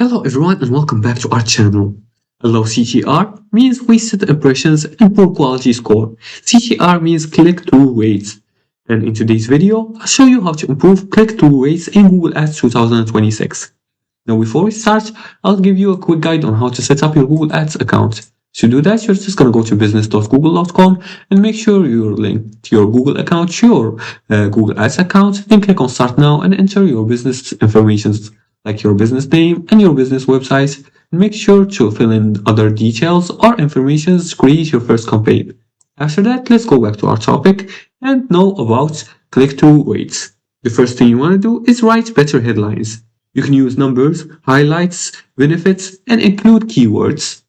Hello everyone and welcome back to our channel. Low CTR means wasted impressions and poor quality score. CTR means click-through rates. And in today's video, I'll show you how to improve click-through rates in Google Ads 2026. Now before we start, I'll give you a quick guide on how to set up your Google Ads account. To do that, you're just going to go to business.google.com and make sure you're linked to your Google account, to your Google Ads account, then click on Start Now and enter your business information like your business name and your business website, and make sure to fill in other details or information to create your first campaign. After that, let's go back to our topic and know about click-through rates. The first thing you want to do is write better headlines. You can use numbers, highlights, benefits, and include keywords.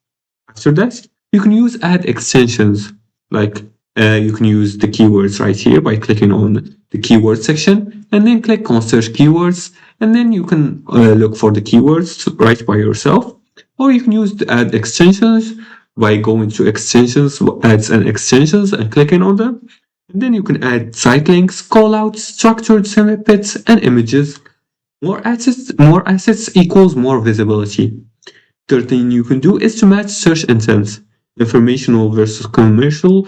After that, you can use ad extensions, like you can use the keywords right here by clicking on the keyword section and then click on search keywords, and then you can look for the keywords right by yourself, or you can use the ad extensions by going to extensions, ads and extensions, and clicking on them. And then you can add site links, callouts, structured snippets, and images. More assets equals more visibility. Third thing you can do is to match search intents. Informational versus commercial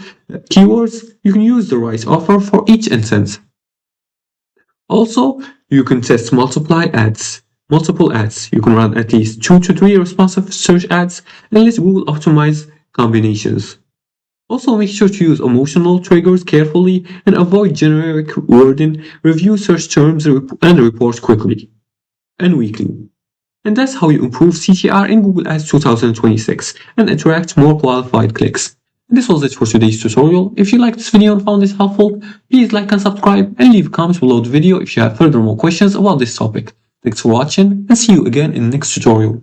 keywords, you can use the right offer for each intent. Also, you can test multiple ads. You can run at least 2 to 3 responsive search ads and let Google optimize combinations. Also, make sure to use emotional triggers carefully and avoid generic wording. Review search terms and report quickly and weekly. And that's how you improve CTR in Google Ads 2026 and attract more qualified clicks. And this was it for today's tutorial. If you liked this video and found this helpful, please like and subscribe and leave comments below the video if you have further more questions about this topic. Thanks for watching and see you again in the next tutorial.